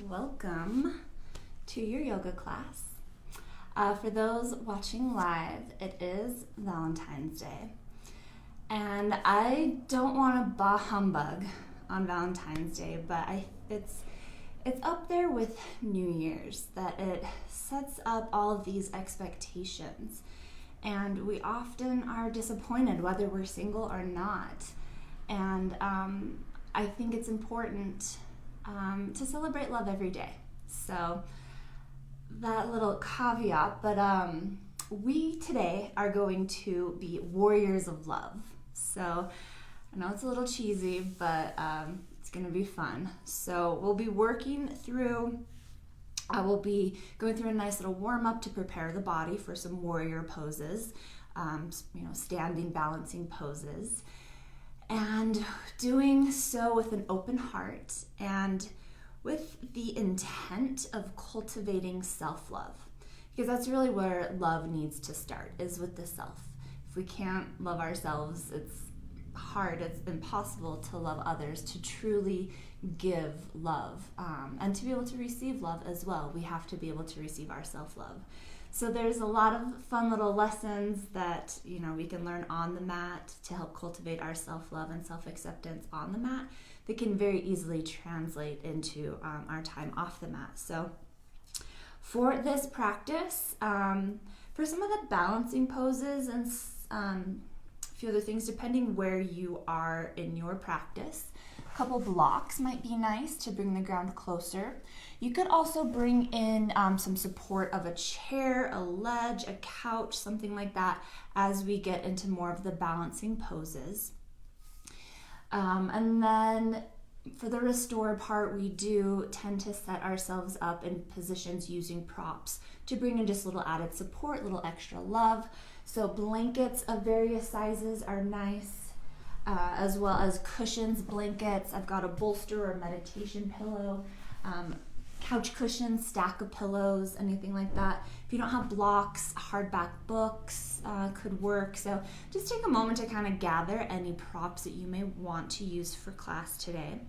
welcome to your yoga class. For those watching live, it is Valentine's Day, and I don't want to bah humbug on Valentine's Day, but it's up there with New Year's, that it sets up all of these expectations, and we often are disappointed whether we're single or not. And I think it's important to celebrate love every day. So that little caveat, but we today are going to be warriors of love. So I know it's a little cheesy, but it's going to be fun. So we'll be working through, we'll be going through a nice little warm-up to prepare the body for some warrior poses, standing, balancing poses. And doing so with an open heart and with the intent of cultivating self-love. Because that's really where love needs to start, is with the self. If we can't love ourselves, it's hard, it's impossible to love others, to truly give love. And to be able to receive love as well, we have to be able to receive our self-love. So there's a lot of fun little lessons that we can learn on the mat to help cultivate our self-love and self-acceptance on the mat that can very easily translate into our time off the mat. So for this practice, for some of the balancing poses and a few other things, depending where you are in your practice, a couple blocks might be nice to bring the ground closer. You could also bring in some support of a chair, a ledge, a couch, something like that as we get into more of the balancing poses. And then for the restore part, we do tend to set ourselves up in positions using props to bring in just a little added support, a little extra love. So blankets of various sizes are nice. As well as cushions, blankets. I've got a bolster or meditation pillow, couch cushions, stack of pillows, anything like that. If you don't have blocks, hardback books could work. So just take a moment to kind of gather any props that you may want to use for class today.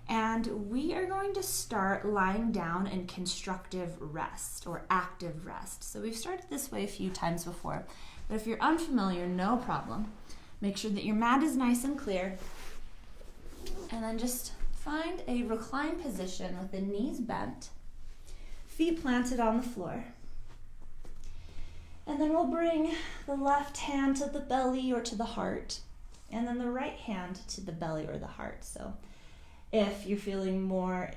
And we are going to start lying down in constructive rest or active rest. So we've started this way a few times before, but if you're unfamiliar, no problem. Make sure that your mat is nice and clear, and then just find a reclined position with the knees bent, feet planted on the floor. And then we'll bring the left hand to the belly or to the heart, and then the right hand to the belly or the heart. So if you're feeling more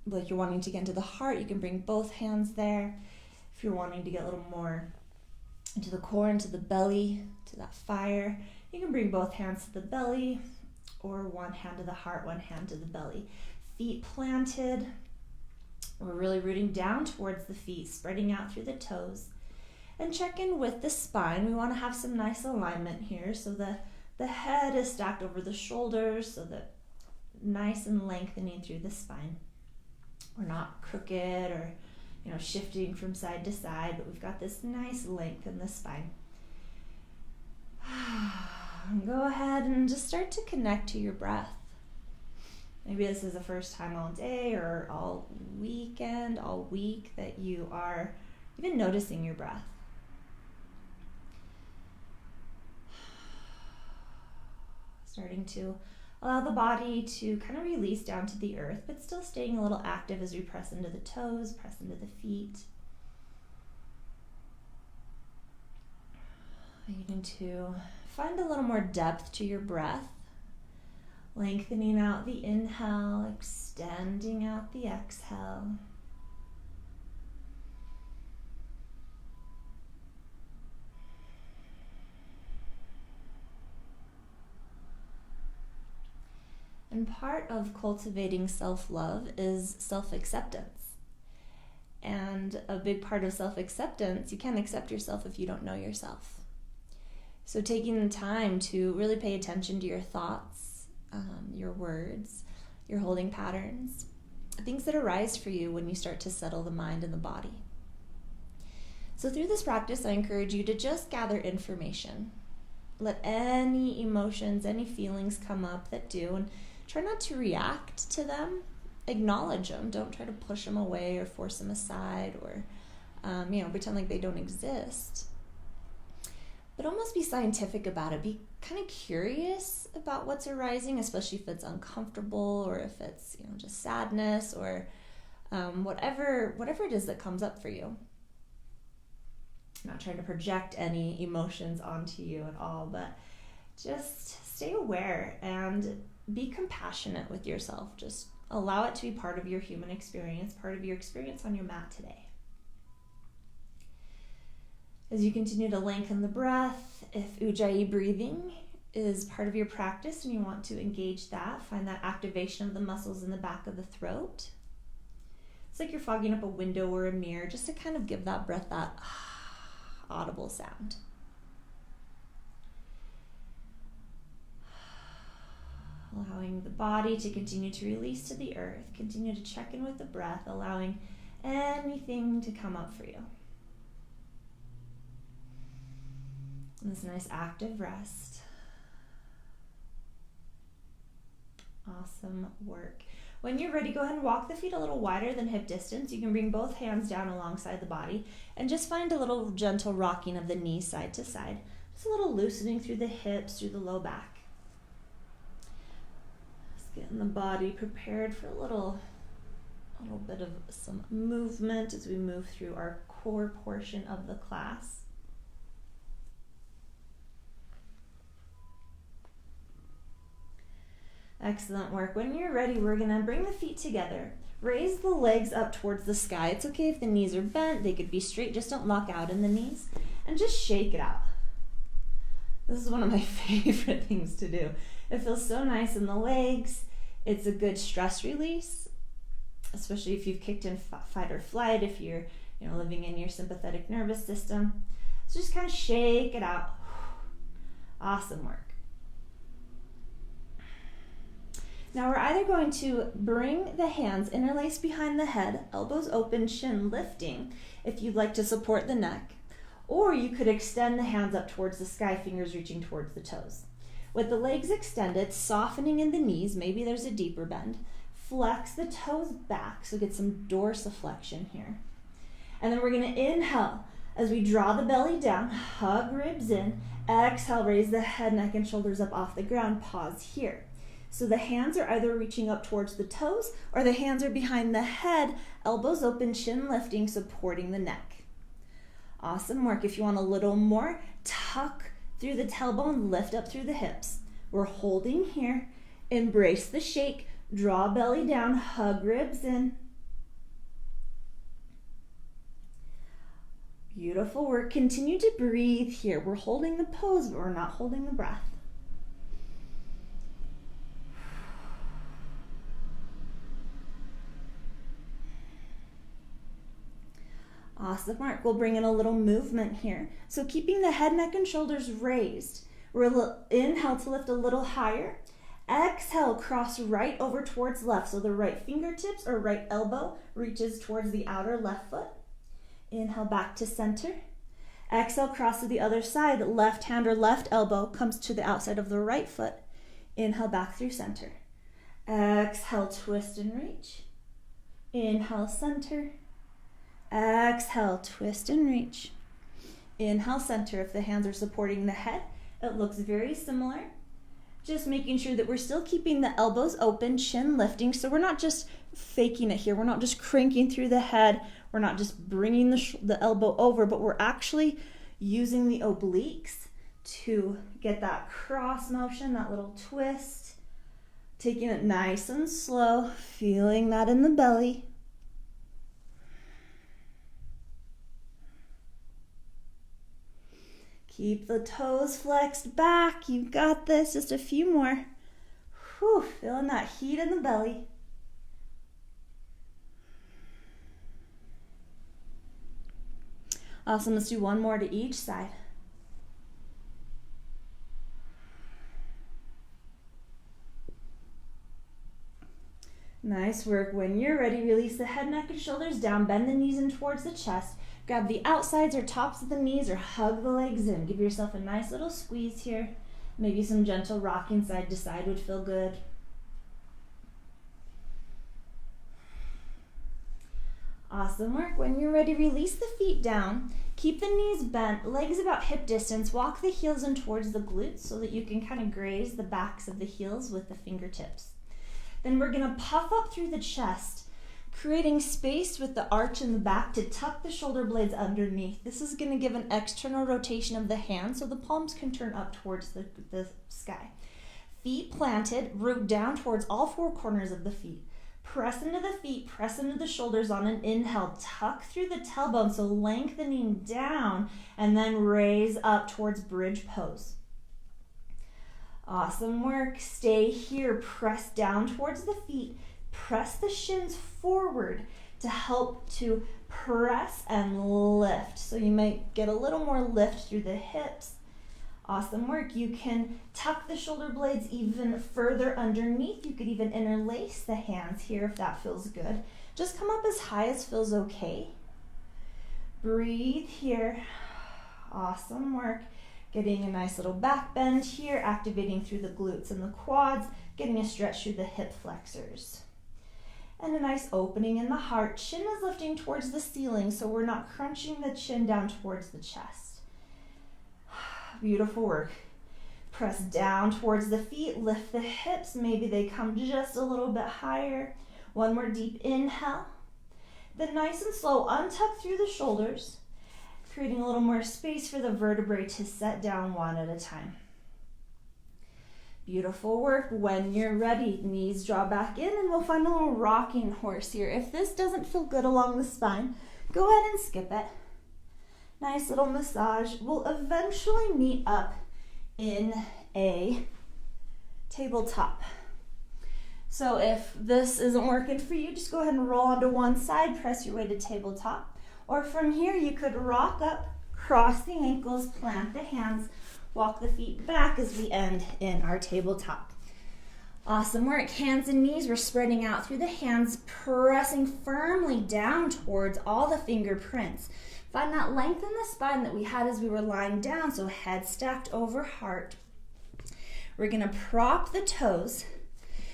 like you're wanting to get into the heart, you can bring both hands there. If you're wanting to get a little more into the core, into the belly, to that fire, you can bring both hands to the belly, or one hand to the heart, one hand to the belly. Feet planted. We're really rooting down towards the feet, spreading out through the toes. And check in with the spine. We want to have some nice alignment here, so the head is stacked over the shoulders, so that nice and lengthening through the spine. We're not crooked or shifting from side to side, but we've got this nice length in the spine. Go ahead and just start to connect to your breath. Maybe this is the first time all day or all weekend, all week that you are even noticing your breath. Starting to allow the body to kind of release down to the earth, but still staying a little active as we press into the toes, press into the feet. Beginning to find a little more depth to your breath, lengthening out the inhale, extending out the exhale. And part of cultivating self-love is self-acceptance. And a big part of self-acceptance, you can't accept yourself if you don't know yourself. So taking the time to really pay attention to your thoughts, your words, your holding patterns, things that arise for you when you start to settle the mind and the body. So through this practice, I encourage you to just gather information. Let any emotions, any feelings come up that do, and try not to react to them. acknowledge them. Don't try to push them away or force them aside or, pretend like they don't exist. But almost be scientific about it. Be kind of curious about what's arising, especially if it's uncomfortable or if it's, just sadness or whatever it is that comes up for you. I'm not trying to project any emotions onto you at all, but just stay aware and be compassionate with yourself. Just allow it to be part of your human experience, part of your experience on your mat today. As you continue to lengthen the breath, if Ujjayi breathing is part of your practice and you want to engage that, find that activation of the muscles in the back of the throat. It's like you're fogging up a window or a mirror, just to kind of give that breath that audible sound. Allowing the body to continue to release to the earth. Continue to check in with the breath, allowing anything to come up for you. And this nice active rest. Awesome work. When you're ready, go ahead and walk the feet a little wider than hip distance. You can bring both hands down alongside the body and just find a little gentle rocking of the knees side to side. Just a little loosening through the hips, through the low back. Just getting the body prepared for a little bit of some movement as we move through our core portion of the class. Excellent work. When you're ready, we're going to bring the feet together. Raise the legs up towards the sky. It's okay if the knees are bent. They could be straight. Just don't lock out in the knees. And just shake it out. This is one of my favorite things to do. It feels so nice in the legs. It's a good stress release, especially if you've kicked in fight or flight, if you're living in your sympathetic nervous system. So just kind of shake it out. Awesome work. Now we're either going to bring the hands interlaced behind the head, elbows open, chin lifting, if you'd like to support the neck, or you could extend the hands up towards the sky, fingers reaching towards the toes. With the legs extended, softening in the knees, maybe there's a deeper bend, flex the toes back, so get some dorsiflexion here. And then we're going to inhale as we draw the belly down, hug ribs in, exhale, raise the head, neck, and shoulders up off the ground, pause here. So the hands are either reaching up towards the toes or the hands are behind the head, elbows open, chin lifting, supporting the neck. Awesome work. If you want a little more, tuck through the tailbone, lift up through the hips. We're holding here. Embrace the shake. Draw belly down, hug ribs in. Beautiful work. Continue to breathe here. We're holding the pose, but we're not holding the breath. Awesome work. We'll bring in a little movement here. So keeping the head, neck, and shoulders raised. We'll inhale to lift a little higher. Exhale, cross right over towards left. So the right fingertips or right elbow reaches towards the outer left foot. Inhale back to center. Exhale, cross to the other side. Left hand or left elbow comes to the outside of the right foot. Inhale back through center. Exhale, twist and reach. Inhale, center. Exhale, twist and reach. Inhale, center. If the hands are supporting the head, it looks very similar. Just making sure that we're still keeping the elbows open, chin lifting. So we're not just faking it here. We're not just cranking through the head. We're not just bringing the elbow over, but we're actually using the obliques to get that cross motion, that little twist. Taking it nice and slow, feeling that in the belly. Keep the toes flexed back. You've got this. Just a few more. Whew, feeling that heat in the belly. Awesome. Let's do one more to each side. Nice work. When you're ready, release the head, neck, and shoulders down. Bend the knees in towards the chest. Grab the outsides or tops of the knees or hug the legs in. Give yourself a nice little squeeze here. Maybe some gentle rocking side to side would feel good. Awesome work. When you're ready, release the feet down. Keep the knees bent, legs about hip distance. Walk the heels in towards the glutes so that you can kind of graze the backs of the heels with the fingertips. Then we're going to puff up through the chest, creating space with the arch in the back to tuck the shoulder blades underneath. This is going to give an external rotation of the hands so the palms can turn up towards the sky. Feet planted, root down towards all four corners of the feet. Press into the feet, press into the shoulders on an inhale. Tuck through the tailbone, so lengthening down, and then raise up towards bridge pose. Awesome work. Stay here. Press down towards the feet. Press the shins forward to help to press and lift. So you might get a little more lift through the hips. Awesome work. You can tuck the shoulder blades even further underneath. You could even interlace the hands here if that feels good. Just come up as high as feels okay. Breathe here. Awesome work. Getting a nice little back bend here, activating through the glutes and the quads, getting a stretch through the hip flexors. And a nice opening in the heart. Chin is lifting towards the ceiling, so we're not crunching the chin down towards the chest. Beautiful work. Press down towards the feet, lift the hips. Maybe they come just a little bit higher. One more deep inhale. Then nice and slow, untuck through the shoulders, creating a little more space for the vertebrae to set down one at a time. Beautiful work. When you're ready, knees draw back in and we'll find a little rocking horse here. If this doesn't feel good along the spine, go ahead and skip it. Nice little massage. We'll eventually meet up in a tabletop. So if this isn't working for you, just go ahead and roll onto one side, press your way to tabletop. Or from here, you could rock up, cross the ankles, plant the hands, walk the feet back as we end in our tabletop. Awesome work. Hands and knees, we're spreading out through the hands, pressing firmly down towards all the fingerprints. Find that length in the spine that we had as we were lying down, so head stacked over heart. We're going to prop the toes.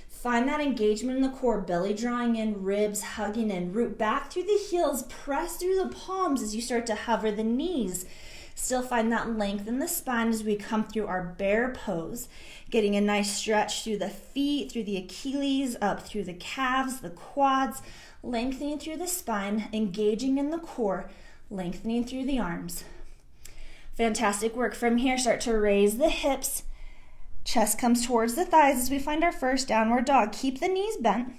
Find that engagement in the core, belly drawing in, ribs hugging in. Root back through the heels, press through the palms as you start to hover the knees. Still find that length in the spine as we come through our bear pose. Getting a nice stretch through the feet, through the Achilles, up through the calves, the quads. Lengthening through the spine, engaging in the core. Lengthening through the arms. Fantastic work. From here, start to raise the hips. Chest comes towards the thighs as we find our first downward dog. Keep the knees bent.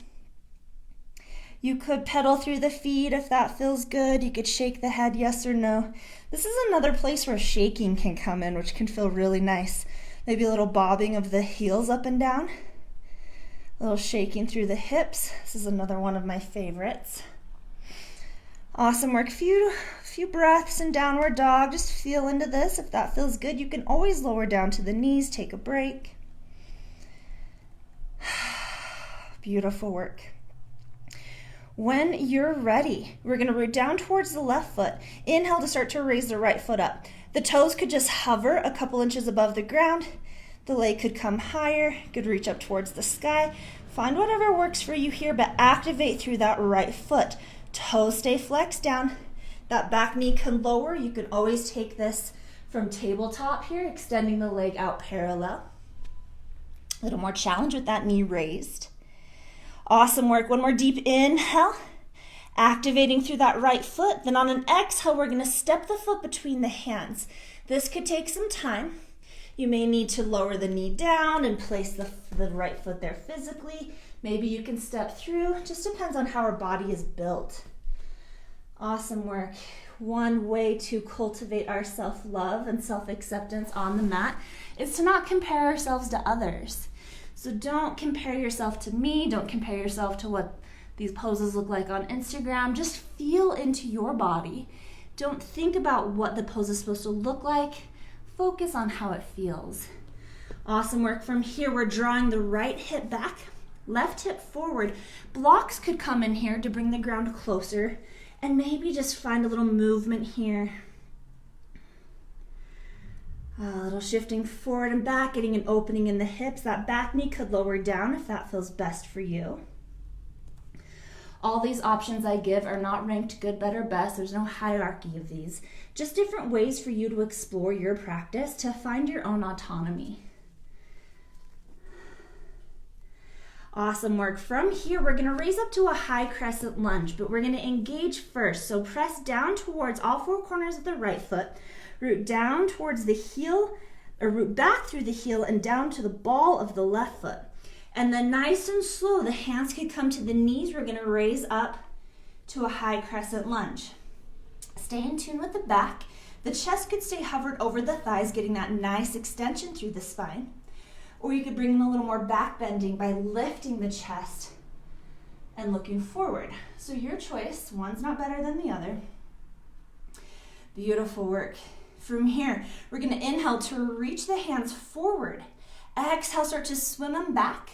You could pedal through the feet if that feels good. You could shake the head, yes or no. This is another place where shaking can come in, which can feel really nice. Maybe a little bobbing of the heels up and down. A little shaking through the hips. This is another one of my favorites. Awesome work. Few breaths in downward dog. Just feel into this. If that feels good, you can always lower down to the knees. Take a break. Beautiful work. When you're ready, we're going to root down towards the left foot. Inhale to start to raise the right foot up. The toes could just hover a couple inches above the ground. The leg could come higher. Could reach up towards the sky. Find whatever works for you here, but activate through that right foot. Toes stay flexed down. That back knee can lower. You can always take this from tabletop here, extending the leg out parallel. A little more challenge with that knee raised. Awesome work. One more deep inhale. Activating through that right foot. Then on an exhale, we're going to step the foot between the hands. This could take some time. You may need to lower the knee down and place the right foot there physically. Maybe you can step through. It just depends on how our body is built. Awesome work. One way to cultivate our self-love and self-acceptance on the mat is to not compare ourselves to others. So don't compare yourself to me. Don't compare yourself to what these poses look like on Instagram. Just feel into your body. Don't think about what the pose is supposed to look like. Focus on how it feels. Awesome work. From here, we're drawing the right hip back, left hip forward. Blocks could come in here to bring the ground closer, and maybe just find a little movement here. A little shifting forward and back, getting an opening in the hips. That back knee could lower down if that feels best for you. All these options I give are not ranked good, better, best. There's no hierarchy of these. Just different ways for you to explore your practice to find your own autonomy. Awesome work. From here, we're going to raise up to a high crescent lunge, but we're going to engage first. So press down towards all four corners of the right foot, root down towards the heel, or root back through the heel and down to the ball of the left foot. And then nice and slow, the hands can come to the knees. We're going to raise up to a high crescent lunge. Stay in tune with the back. The chest could stay hovered over the thighs, getting that nice extension through the spine. Or you could bring in a little more back bending by lifting the chest and looking forward. So your choice, one's not better than the other. Beautiful work. From here, we're going to inhale to reach the hands forward. Exhale, start to swim them back.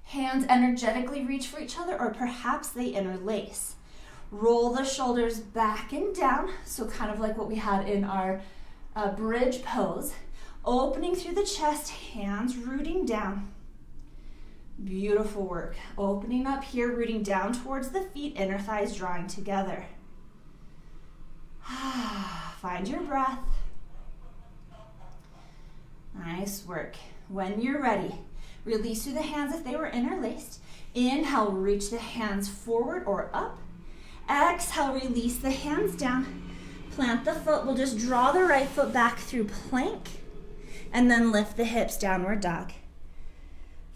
Hands energetically reach for each other, or perhaps they interlace. Roll the shoulders back and down, so kind of like what we had in our bridge pose. Opening through the chest, hands rooting down. Beautiful work. Opening up here, rooting down towards the feet, inner thighs drawing together. Find your breath. Nice work. When you're ready, release through the hands if they were interlaced. Inhale, reach the hands forward or up. Exhale, release the hands down. Plant the foot. We'll just draw the right foot back through plank. And then lift the hips, downward dog.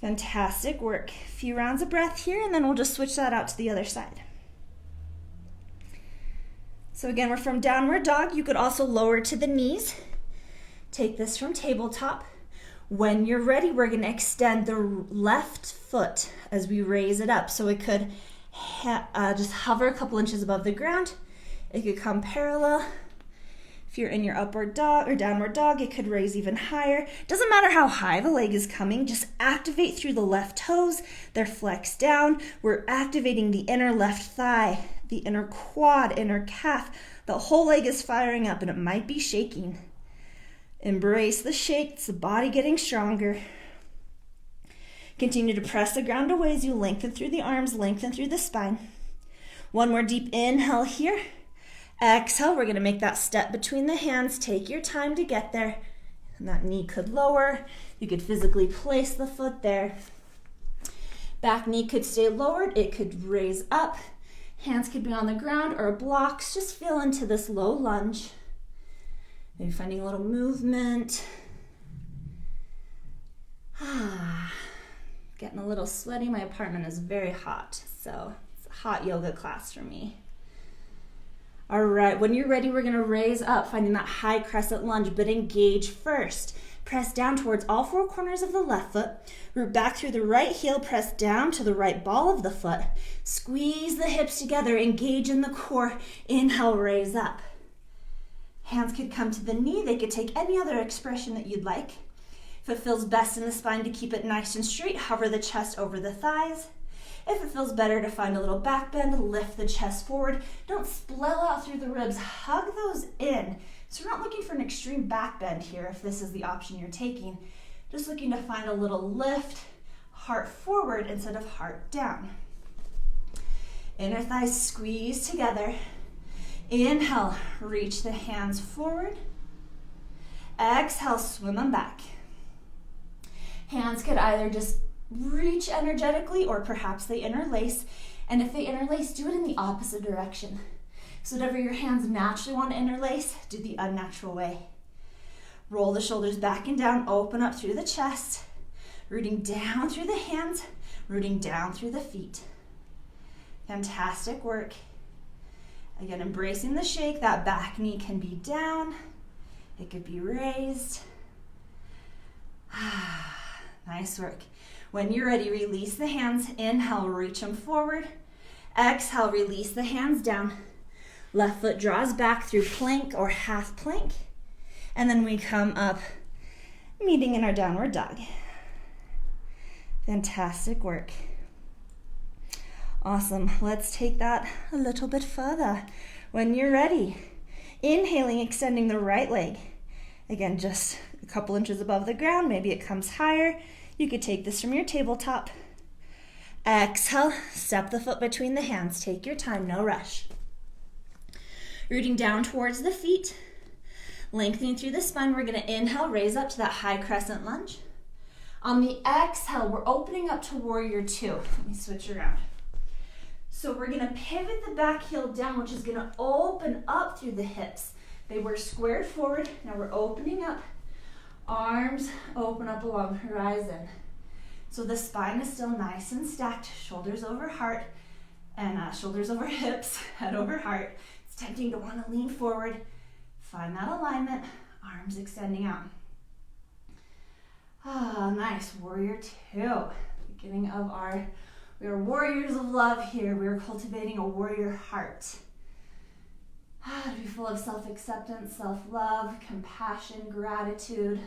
Fantastic work. A few rounds of breath here, and then we'll just switch that out to the other side. So again, we're from downward dog. You could also lower to the knees. Take this from tabletop. When you're ready, we're going to extend the left foot as we raise it up. So it could just hover a couple inches above the ground. It could come parallel. If you're in your upward dog or downward dog, it could raise even higher. Doesn't matter how high the leg is coming, just activate through the left toes. They're flexed down. We're activating the inner left thigh, the inner quad, inner calf. The whole leg is firing up and it might be shaking. Embrace the shake. It's the body getting stronger. Continue to press the ground away as you lengthen through the arms, lengthen through the spine. One more deep inhale here. Exhale, we're going to make that step between the hands. Take your time to get there. And that knee could lower. You could physically place the foot there. Back knee could stay lowered. It could raise up. Hands could be on the ground or blocks. Just feel into this low lunge. Maybe finding a little movement. Getting a little sweaty. My apartment is very hot, so it's a hot yoga class for me. All right, when you're ready, we're going to raise up, finding that high crescent lunge, but engage first. Press down towards all four corners of the left foot. Root back through the right heel, press down to the right ball of the foot. Squeeze the hips together, engage in the core. Inhale, raise up. Hands could come to the knee. They could take any other expression that you'd like. If it feels best in the spine to keep it nice and straight, hover the chest over the thighs. If it feels better to find a little back bend, lift the chest forward. Don't splell out through the ribs. Hug those in. So we're not looking for an extreme back bend here if this is the option you're taking. Just looking to find a little lift, heart forward instead of heart down. Inner thighs squeeze together. Inhale, reach the hands forward. Exhale, swim them back. Hands could either just reach energetically or perhaps they interlace. And if they interlace, do it in the opposite direction. So whatever your hands naturally want to interlace, do the unnatural way. Roll the shoulders back and down, open up through the chest, rooting down through the hands, rooting down through the feet. Fantastic work. Again, embracing the shake. That back knee can be down. It could be raised. Nice work. When you're ready, release the hands. Inhale, reach them forward. Exhale, release the hands down. Left foot draws back through plank or half plank. And then we come up, meeting in our downward dog. Fantastic work. Awesome. Let's take that a little bit further. When you're ready, inhaling, extending the right leg. Again, just a couple inches above the ground. Maybe it comes higher. You could take this from your tabletop. Exhale, step the foot between the hands. Take your time, no rush. Rooting down towards the feet, lengthening through the spine. We're going to inhale, raise up to that high crescent lunge. On the exhale, we're opening up to warrior two. Let me switch around. So we're going to pivot the back heel down, which is going to open up through the hips. They were squared forward. Now we're opening up. Arms open up along the horizon. So the spine is still nice and stacked. Shoulders over heart and shoulders over hips, head over heart. It's tempting to want to lean forward. Find that alignment. Arms extending out. Ah, nice. Warrior two. Beginning of we are warriors of love here. We are cultivating a warrior heart. To be full of self-acceptance, self-love, compassion, gratitude.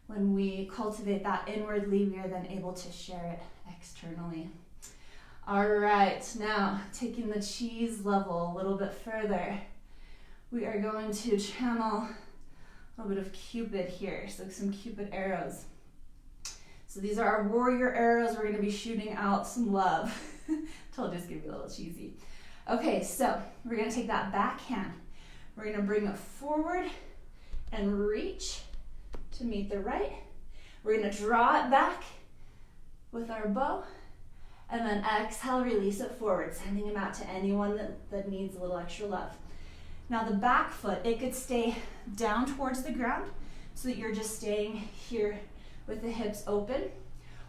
When we cultivate that inwardly, we are then able to share it externally. All right, now taking the cheese level a little bit further, we are going to channel a little bit of Cupid here, so some Cupid arrows. So these are our warrior arrows. We're going to be shooting out some love. Told you it's going to be a little cheesy. Okay, so we're going to take that back hand. We're going to bring it forward and reach to meet the right. We're going to draw it back with our bow. And then exhale, release it forward, sending them out to anyone that needs a little extra love. Now the back foot, it could stay down towards the ground so that you're just staying here with the hips open.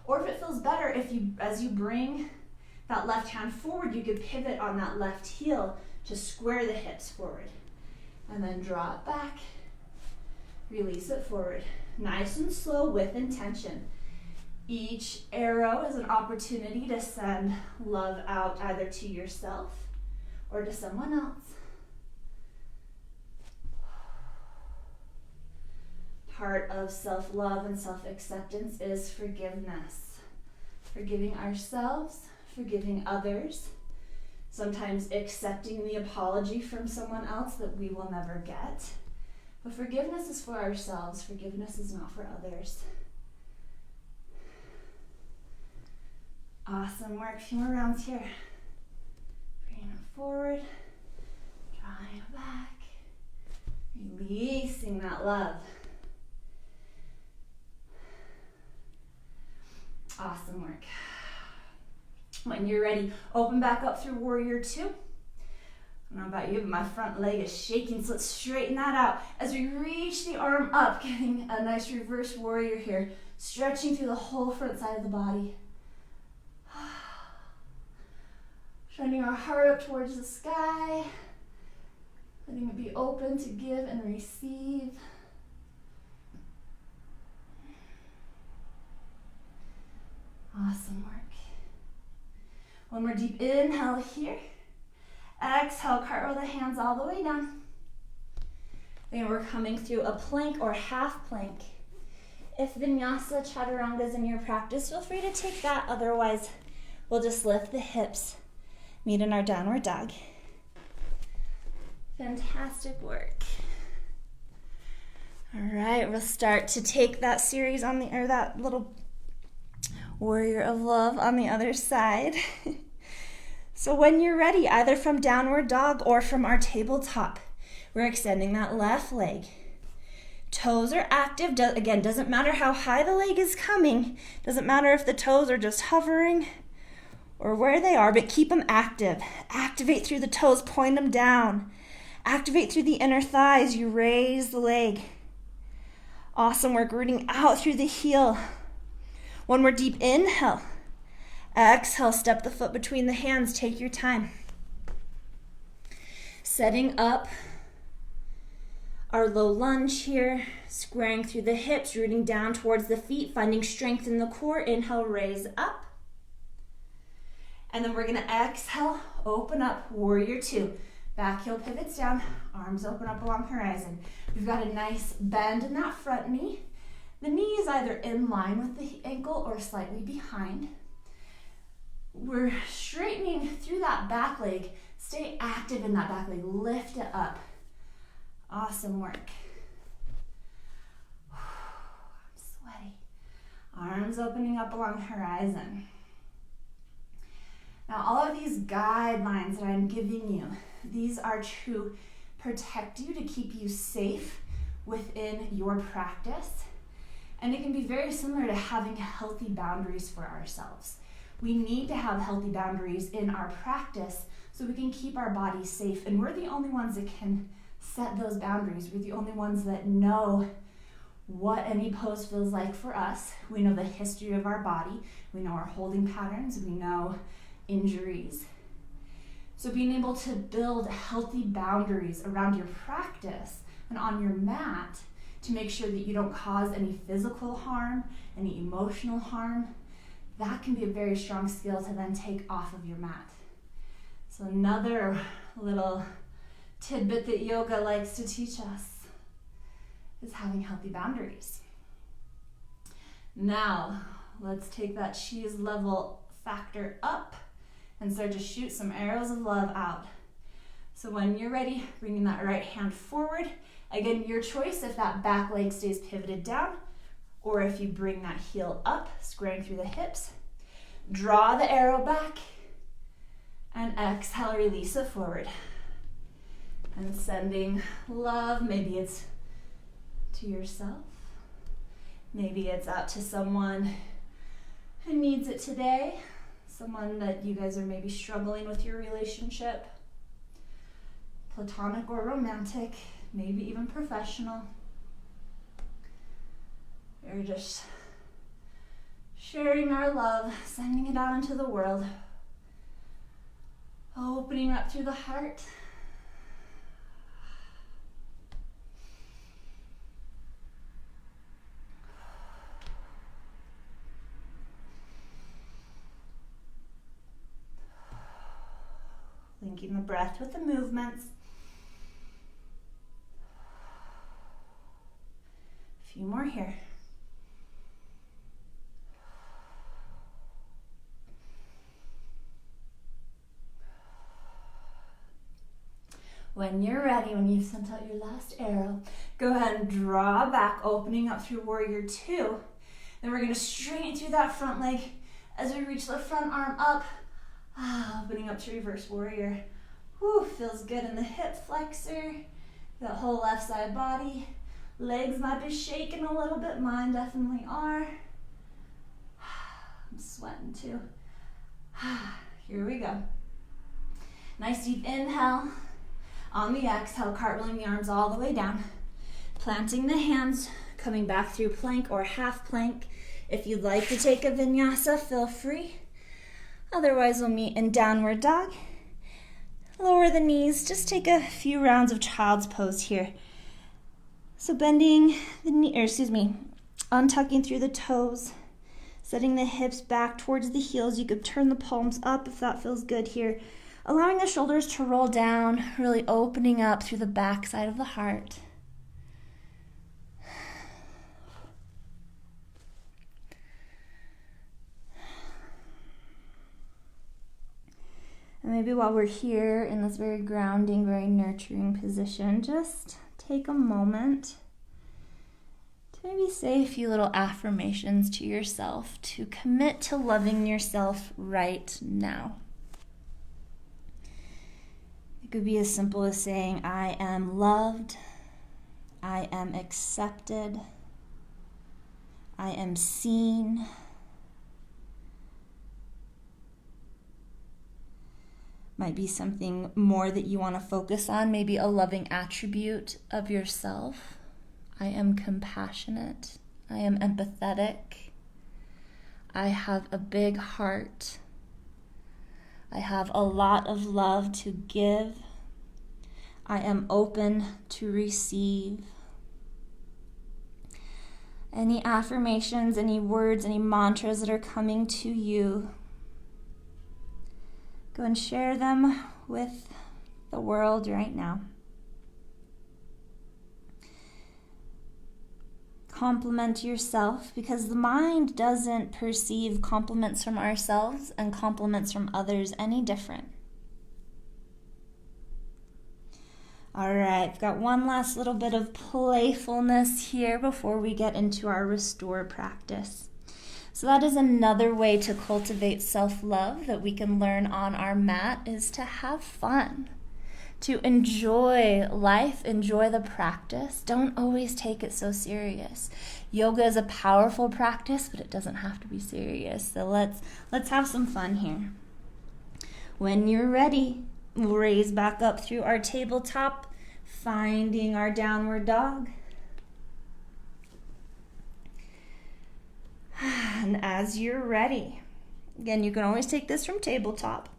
Or if it feels better, as you bring that left hand forward, you could pivot on that left heel to square the hips forward. And then draw it back, release it forward. Nice and slow with intention. Each arrow is an opportunity to send love out either to yourself or to someone else. Part of self-love and self-acceptance is forgiveness. Forgiving ourselves, forgiving others, sometimes accepting the apology from someone else that we will never get. But forgiveness is for ourselves. Forgiveness is not for others. Awesome work. A few more rounds here. Bringing it forward, drawing it back, releasing that love. Awesome work. When you're ready, open back up through warrior two. I don't know about you, but my front leg is shaking, so let's straighten that out. As we reach the arm up, getting a nice reverse warrior here, stretching through the whole front side of the body. Shining our heart up towards the sky, letting it be open to give and receive. Awesome work. One more deep inhale here. Exhale, cartwheel the hands all the way down. Then we're coming through a plank or half plank. If Vinyasa Chaturanga is in your practice, feel free to take that. Otherwise, we'll just lift the hips, meet in our downward dog. Fantastic work. All right, we'll start to take that series on that little warrior of love on the other side. So when you're ready, either from downward dog or from our tabletop, we're extending that left leg. Toes are active. Again, doesn't matter how high the leg is coming. Doesn't matter if the toes are just hovering or where they are, but keep them active. Activate through the toes, point them down. Activate through the inner thighs. You raise the leg. Awesome work, rooting out through the heel. One more deep inhale. Exhale, step the foot between the hands. Take your time. Setting up our low lunge here, squaring through the hips, rooting down towards the feet, finding strength in the core. Inhale, raise up. And then we're going to exhale, open up, warrior two. Back heel pivots down, arms open up along horizon. We've got a nice bend in that front knee. The knee is either in line with the ankle or slightly behind. We're straightening through that back leg. Stay active in that back leg. Lift it up. Awesome work. I'm sweaty. Arms opening up along the horizon. Now, all of these guidelines that I'm giving you, these are to protect you, to keep you safe within your practice. And it can be very similar to having healthy boundaries for ourselves. We need to have healthy boundaries in our practice so we can keep our body safe. And we're the only ones that can set those boundaries. We're the only ones that know what any pose feels like for us. We know the history of our body. We know our holding patterns. We know injuries. So being able to build healthy boundaries around your practice and on your mat to make sure that you don't cause any physical harm, any emotional harm, that can be a very strong skill to then take off of your mat. So another little tidbit that yoga likes to teach us is having healthy boundaries. Now, let's take that cheese level factor up and start to shoot some arrows of love out. So when you're ready, bringing that right hand forward. Again, your choice if that back leg stays pivoted down or if you bring that heel up, squaring through the hips. Draw the arrow back and exhale, release it forward. And sending love, maybe it's to yourself. Maybe it's out to someone who needs it today. Someone that you guys are maybe struggling with your relationship. Platonic or romantic, maybe even professional. We're just sharing our love, sending it out into the world. Opening up through the heart. Linking the breath with the movements. A few more here. When you're ready, when you've sent out your last arrow, go ahead and draw back, opening up through Warrior Two. Then we're going to straighten through that front leg as we reach the front arm up. Opening up to Reverse Warrior. Whew, feels good in the hip flexor. That whole left side body. Legs might be shaking a little bit. Mine definitely are. I'm sweating too. Here we go. Nice deep inhale. On the exhale, cartwheeling the arms all the way down. Planting the hands, coming back through plank or half plank. If you'd like to take a vinyasa, feel free. Otherwise, we'll meet in downward dog. Lower the knees. Just take a few rounds of child's pose here. So bending the knee, untucking through the toes, setting the hips back towards the heels. You could turn the palms up if that feels good here. Allowing the shoulders to roll down, really opening up through the back side of the heart. And maybe while we're here in this very grounding, very nurturing position, just take a moment to maybe say a few little affirmations to yourself to commit to loving yourself right now. It could be as simple as saying, I am loved, I am accepted, I am seen. Might be something more that you want to focus on, maybe a loving attribute of yourself. I am compassionate, I am empathetic, I have a big heart. I have a lot of love to give. I am open to receive. Any affirmations, any words, any mantras that are coming to you, go and share them with the world right now. Compliment yourself, because the mind doesn't perceive compliments from ourselves and compliments from others any different. All right, I've got one last little bit of playfulness here before we get into our restore practice. So that is another way to cultivate self-love that we can learn on our mat, is to have fun, to enjoy life, enjoy the practice. Don't always take it so serious. Yoga is a powerful practice, but it doesn't have to be serious. So let's have some fun here. When you're ready, we'll raise back up through our tabletop, finding our downward dog. And as you're ready, again, you can always take this from tabletop.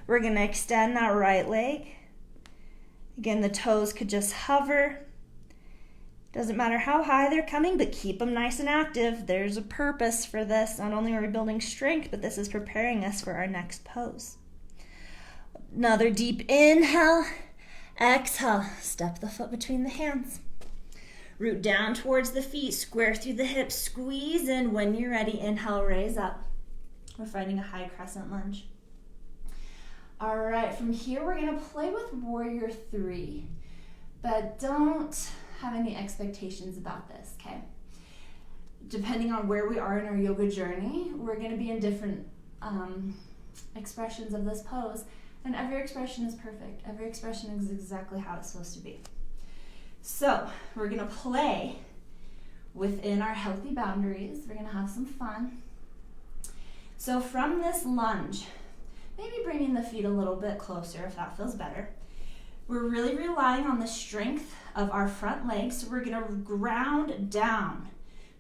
We're going to extend that right leg. Again, the toes could just hover. Doesn't matter how high they're coming, but keep them nice and active. There's a purpose for this. Not only are we building strength, but this is preparing us for our next pose. Another deep inhale. Exhale. Step the foot between the hands. Root down towards the feet, square through the hips, squeeze in. When you're ready, inhale, raise up. We're finding a high crescent lunge. All right, from here we're gonna play with warrior 3, but don't have any expectations about this, okay? Depending on where we are in our yoga journey, we're gonna be in different expressions of this pose, and every expression is perfect. Every expression is exactly how it's supposed to be. So we're gonna play within our healthy boundaries. We're gonna have some fun. So from this lunge, maybe bringing the feet a little bit closer if that feels better. We're really relying on the strength of our front legs. So we're gonna ground down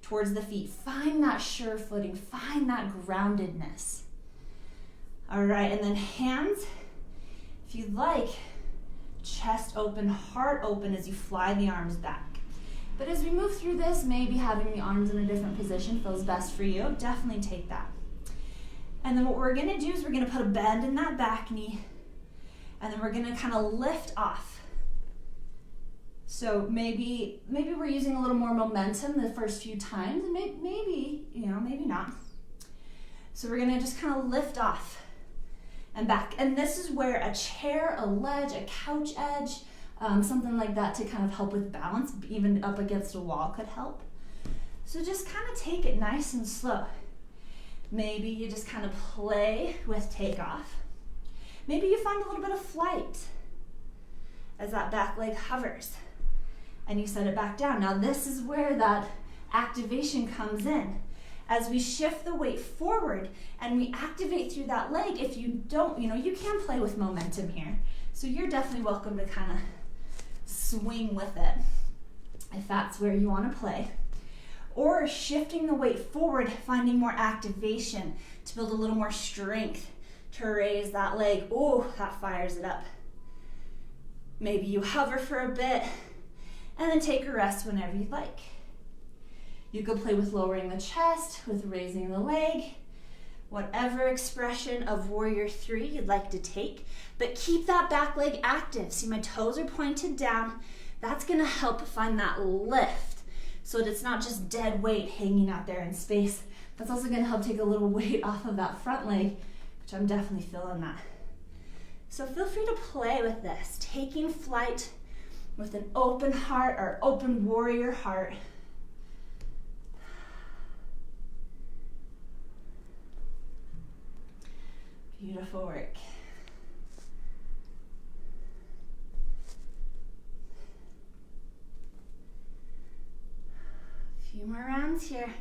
towards the feet. Find that sure footing, find that groundedness. All right, and then hands, if you'd like, chest open, heart open as you fly the arms back. But as we move through this, maybe having the arms in a different position feels best for you. Definitely take that. And then what we're gonna do is we're gonna put a bend in that back knee, and then we're gonna kind of lift off. So maybe we're using a little more momentum the first few times, and maybe not. So we're gonna just kind of lift off and back. And this is where a chair, a ledge, a couch edge, something like that to kind of help with balance, even up against a wall could help. So just kind of take it nice and slow. Maybe you just kind of play with takeoff. Maybe you find a little bit of flight as that back leg hovers and you set it back down. Now this is where that activation comes in. As we shift the weight forward and we activate through that leg, if you don't, you can play with momentum here. So you're definitely welcome to kind of swing with it if that's where you want to play. Or shifting the weight forward, finding more activation to build a little more strength to raise that leg. Oh, that fires it up. Maybe you hover for a bit and then take a rest whenever you'd like. You could play with lowering the chest, with raising the leg, whatever expression of warrior 3 you'd like to take, but keep that back leg active. See, my toes are pointed down. That's gonna help find that lift so that it's not just dead weight hanging out there in space. That's also gonna help take a little weight off of that front leg, which I'm definitely feeling that. So feel free to play with this, taking flight with an open heart or open warrior heart. Beautiful work. A few more rounds here.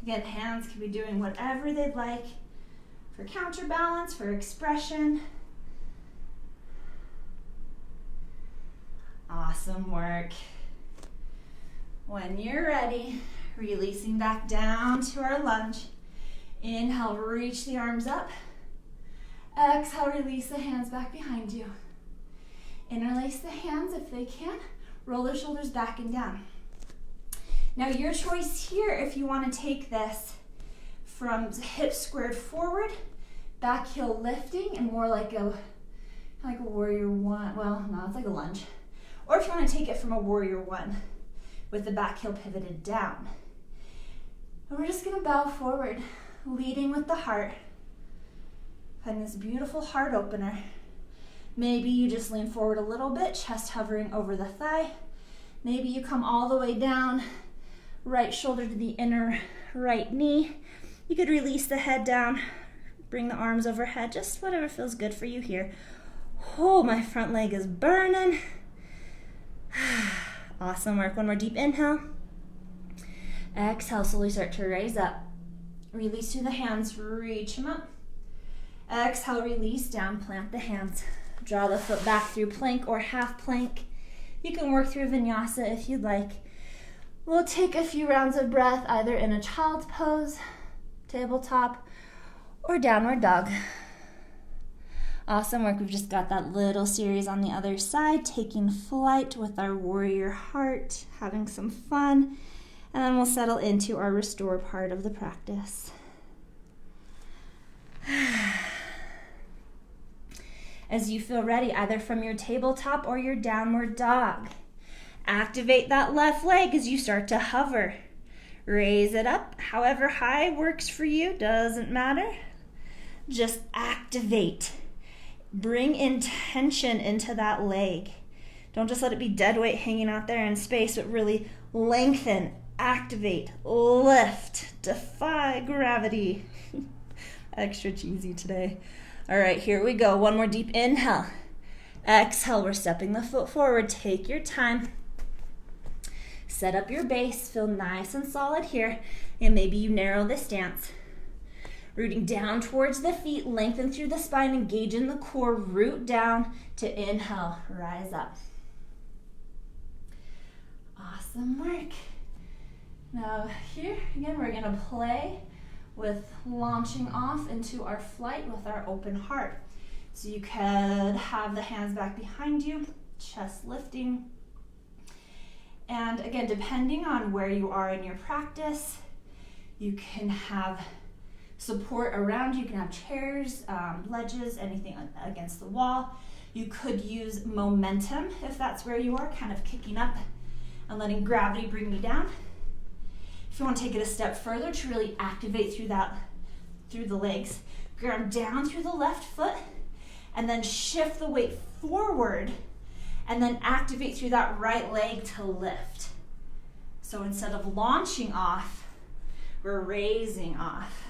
Again, hands can be doing whatever they'd like for counterbalance, for expression. Awesome work. When you're ready, releasing back down to our lunge. Inhale, reach the arms up. Exhale, release the hands back behind you. Interlace the hands if they can. Roll the shoulders back and down. Now your choice here, if you want to take this from hips squared forward, back heel lifting, and more like a warrior 1. Well, no, it's like a lunge. Or if you want to take it from a warrior 1 with the back heel pivoted down. And we're just going to bow forward, leading with the heart. Find this beautiful heart opener. Maybe you just lean forward a little bit, chest hovering over the thigh. Maybe you come all the way down, right shoulder to the inner right knee. You could release the head down, bring the arms overhead, just whatever feels good for you here. Oh, my front leg is burning. Awesome work. One more deep inhale. Exhale, slowly start to raise up. Release through the hands, reach them up. Exhale, release down, plant the hands. Draw the foot back through plank or half plank. You can work through vinyasa if you'd like. We'll take a few rounds of breath either in a child's pose, tabletop, or downward dog. Awesome work. We've just got that little series on the other side, taking flight with our warrior heart, having some fun, and then we'll settle into our restore part of the practice. As you feel ready, either from your tabletop or your downward dog, activate that left leg as you start to hover. Raise it up, however high works for you, doesn't matter. Just activate. Bring intention into that leg. Don't just let it be dead weight hanging out there in space, but really lengthen, activate, lift, defy gravity. Extra cheesy today. All right, here we go. One more deep inhale. Exhale, we're stepping the foot forward. Take your time. Set up your base. Feel nice and solid here. And maybe you narrow the stance. Rooting down towards the feet, lengthen through the spine, engage in the core, root down to inhale, rise up. Awesome work. Now here, again, we're gonna play with launching off into our flight with our open heart. So you could have the hands back behind you, chest lifting. And again, depending on where you are in your practice, you can have support around you. You can have chairs, ledges, anything against the wall. You could use momentum if that's where you are, kind of kicking up and letting gravity bring you down. If you want to take it a step further to really activate through the legs, ground down through the left foot and then shift the weight forward and then activate through that right leg to lift. So instead of launching off, we're raising off.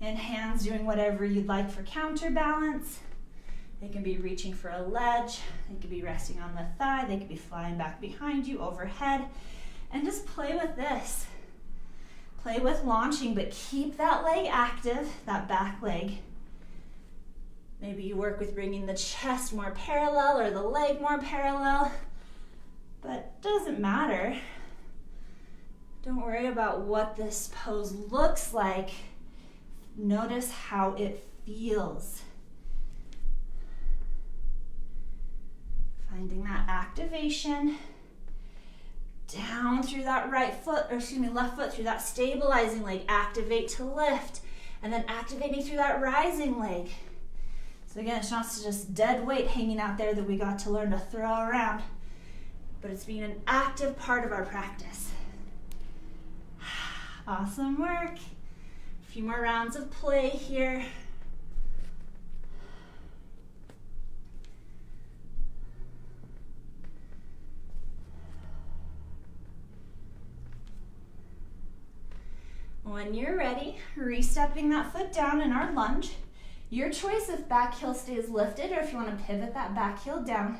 And hands doing whatever you'd like for counterbalance. They can be reaching for a ledge. They could be resting on the thigh. They could be flying back behind you, overhead. And just play with this. Play with launching, but keep that leg active, that back leg. Maybe you work with bringing the chest more parallel or the leg more parallel, but doesn't matter. Don't worry about what this pose looks like. Notice how it feels. Finding that activation down through that left foot through that stabilizing leg. Activate to lift, and then activating through that rising leg. So again, it's not just dead weight hanging out there that we got to learn to throw around, but it's being an active part of our practice. Awesome work. A few more rounds of play here. When you're ready, re-stepping that foot down in our lunge. Your choice if back heel stays lifted or if you want to pivot that back heel down.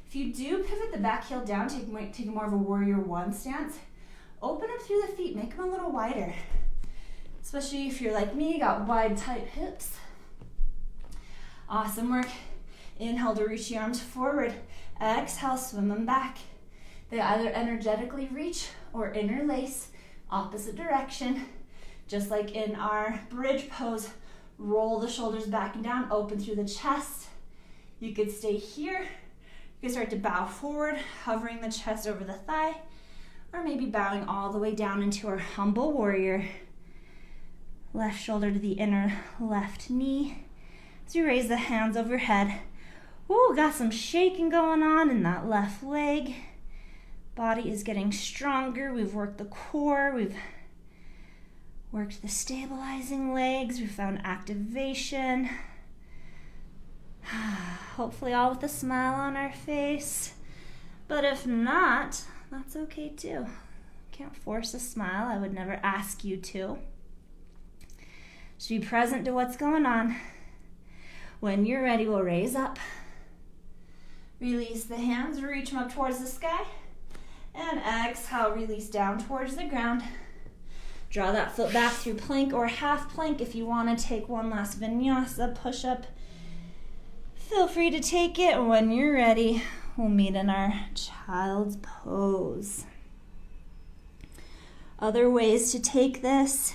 If you do pivot the back heel down, take more of a warrior one stance. Open up through the feet, make them a little wider. Especially if you're like me, got wide, tight hips. Awesome work. Inhale to reach the arms forward. Exhale, swim them back. They either energetically reach or interlace, opposite direction. Just like in our bridge pose, roll the shoulders back and down, open through the chest. You could stay here. You could start to bow forward, hovering the chest over the thigh, or maybe bowing all the way down into our humble warrior. Left shoulder to the inner left knee. As you raise the hands overhead. Ooh, got some shaking going on in that left leg. Body is getting stronger. We've worked the core. We've worked the stabilizing legs. We've found activation. Hopefully all with a smile on our face. But if not, that's okay too. Can't force a smile. I would never ask you to. Just be present to what's going on. When you're ready, we'll raise up. Release the hands, reach them up towards the sky. And exhale, release down towards the ground. Draw that foot back through plank or half plank. If you want to take one last vinyasa push-up, feel free to take it. When you're ready, we'll meet in our child's pose. Other ways to take this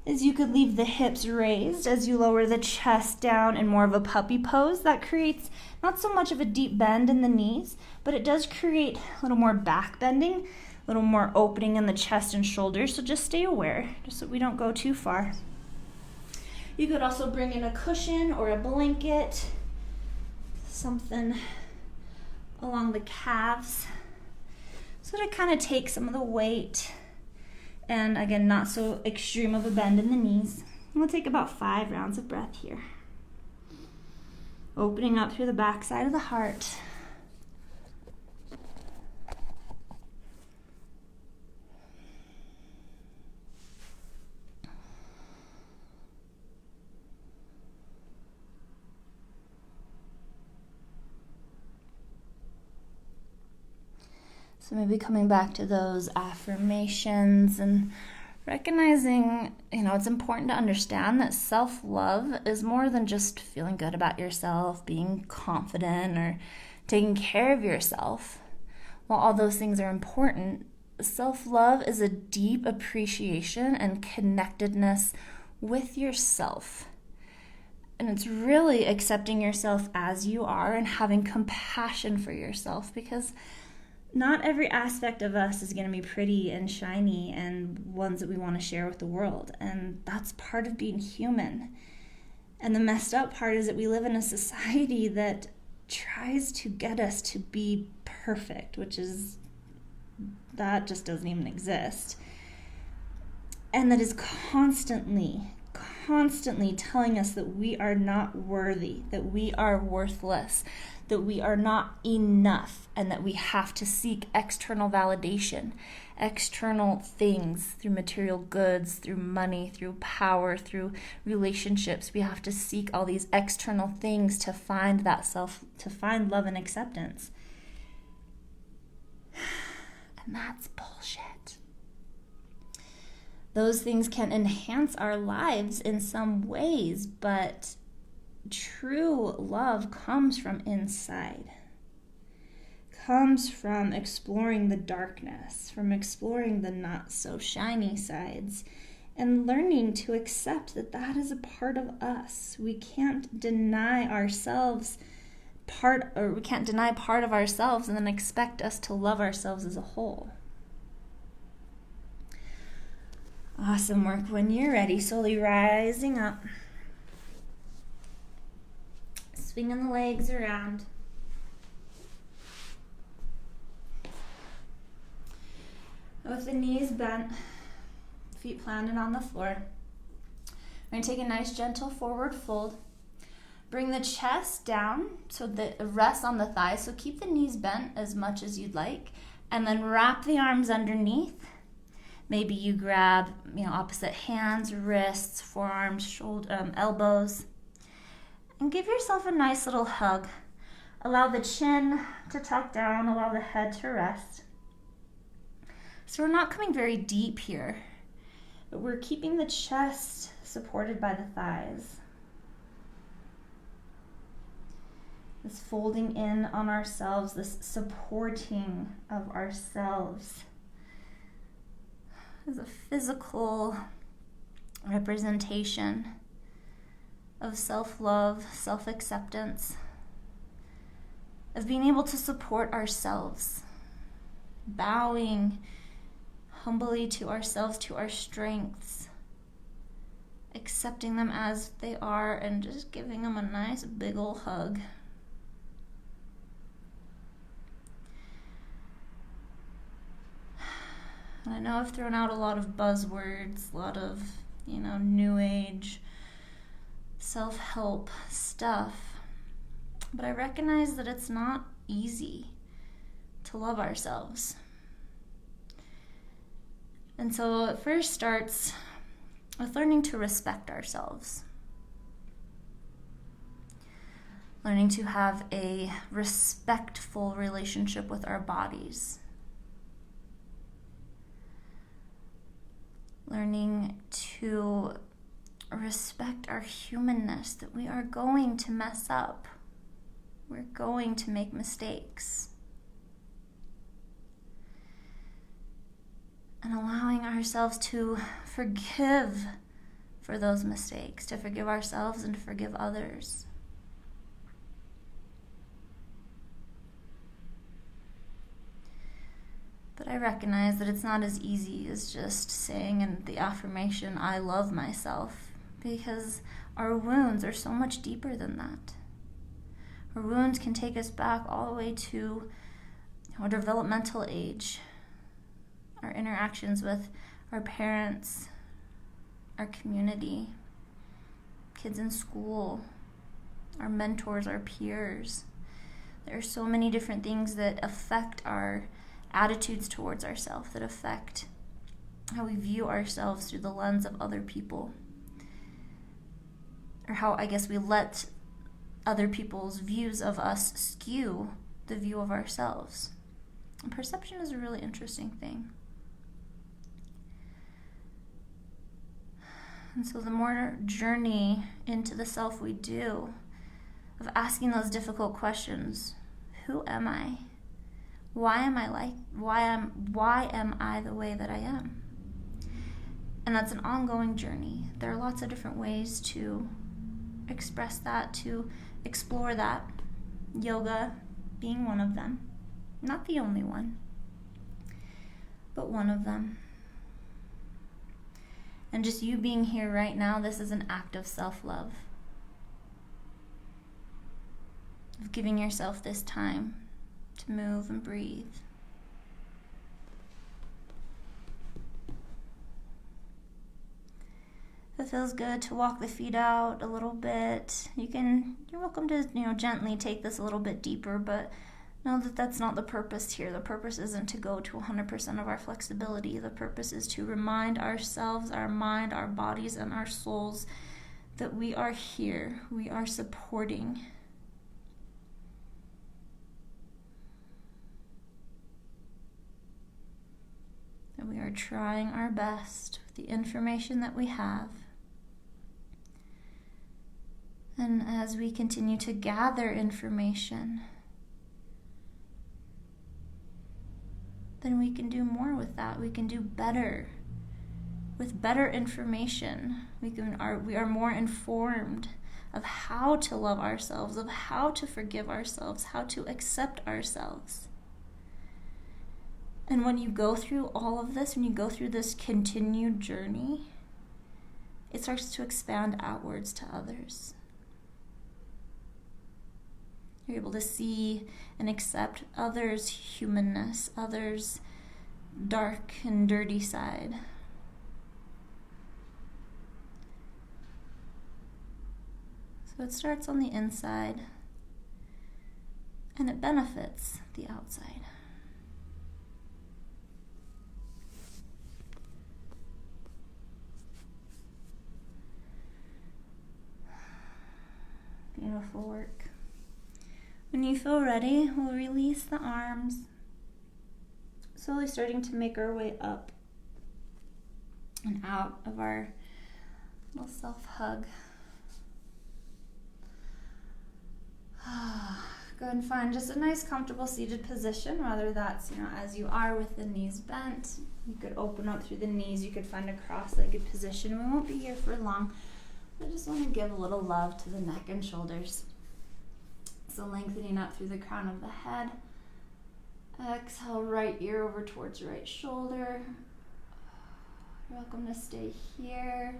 is you could leave the hips raised as you lower the chest down in more of a puppy pose. That creates not so much of a deep bend in the knees, but it does create a little more back bending, a little more opening in the chest and shoulders. So just stay aware, just so we don't go too far. You could also bring in a cushion or a blanket, something along the calves, so to kind of take some of the weight. And again, not so extreme of a bend in the knees. We'll take about 5 rounds of breath here. Opening up through the back side of the heart. So maybe coming back to those affirmations and recognizing, it's important to understand that self-love is more than just feeling good about yourself, being confident, or taking care of yourself. While all those things are important, self-love is a deep appreciation and connectedness with yourself. And it's really accepting yourself as you are and having compassion for yourself, because not every aspect of us is going to be pretty and shiny and ones that we want to share with the world. And that's part of being human. And the messed up part is that we live in a society that tries to get us to be perfect, that just doesn't even exist. And that is constantly telling us that we are not worthy, that we are worthless, that we are not enough, and that we have to seek external validation, external things through material goods, through money, through power, through relationships. We have to seek all these external things to find that self, to find love and acceptance. And that's bullshit. Those things can enhance our lives in some ways, but true love comes from inside. Comes from exploring the darkness, from exploring the not so shiny sides, and learning to accept that that is a part of us. We can't deny ourselves part of ourselves and then expect us to love ourselves as a whole. Awesome work. When you're ready, slowly rising up. Swinging the legs around. With the knees bent, feet planted on the floor. We're going to take a nice gentle forward fold. Bring the chest down so that it rests on the thighs. So keep the knees bent as much as you'd like. And then wrap the arms underneath. Maybe you grab, opposite hands, wrists, forearms, shoulder, elbows. And give yourself a nice little hug. Allow the chin to tuck down, allow the head to rest. So we're not coming very deep here, but we're keeping the chest supported by the thighs. This folding in on ourselves, this supporting of ourselves is a physical representation of self-love, self-acceptance, of being able to support ourselves, bowing humbly to ourselves, to our strengths, accepting them as they are, and just giving them a nice big ol' hug. And I know I've thrown out a lot of buzzwords, a lot of, new age, self-help stuff, but I recognize that it's not easy. to love ourselves. And so it first starts with learning to respect ourselves. Learning to have a respectful relationship with our bodies. Learning to respect our humanness, that we are going to mess up. We're going to make mistakes. And allowing ourselves to forgive for those mistakes, to forgive ourselves and to forgive others. But I recognize that it's not as easy as just saying in the affirmation, I love myself, because our wounds are so much deeper than that. Our wounds can take us back all the way to our developmental age, our interactions with our parents, our community, kids in school, our mentors, our peers. There are so many different things that affect our attitudes towards ourselves, that affect how we view ourselves through the lens of other people, or how I guess we let other people's views of us skew the view of ourselves. And perception is a really interesting thing. And so the more journey into the self we do, of asking those difficult questions, who am I? Why am I the way that I am? And that's an ongoing journey. There are lots of different ways to express that, to explore that. Yoga being one of them. Not the only one, but one of them. And just you being here right now, this is an act of self-love. Of giving yourself this time to move and breathe. If it feels good to walk the feet out a little bit, you're welcome to, gently take this a little bit deeper, but know that that's not the purpose here. The purpose isn't to go to 100% of our flexibility. The purpose is to remind ourselves, our mind, our bodies, and our souls that we are here. We are supporting. That we are trying our best with the information that we have. And as we continue to gather information, then we can do more with that. We can do better. With better information, we are more informed of how to love ourselves, of how to forgive ourselves, how to accept ourselves. And when you go through all of this, when you go through this continued journey, it starts to expand outwards to others. You're able to see and accept others' humanness, others' dark and dirty side. So it starts on the inside, and it benefits the outside. Beautiful work. When you feel ready, we'll release the arms, slowly starting to make our way up and out of our little self-hug. Go ahead and find just a nice, comfortable seated position, whether that's, as you are with the knees bent. You could open up through the knees. You could find a cross-legged position. We won't be here for long. I just want to give a little love to the neck and shoulders. So lengthening up through the crown of the head. Exhale, right ear over towards right shoulder. You're welcome to stay here.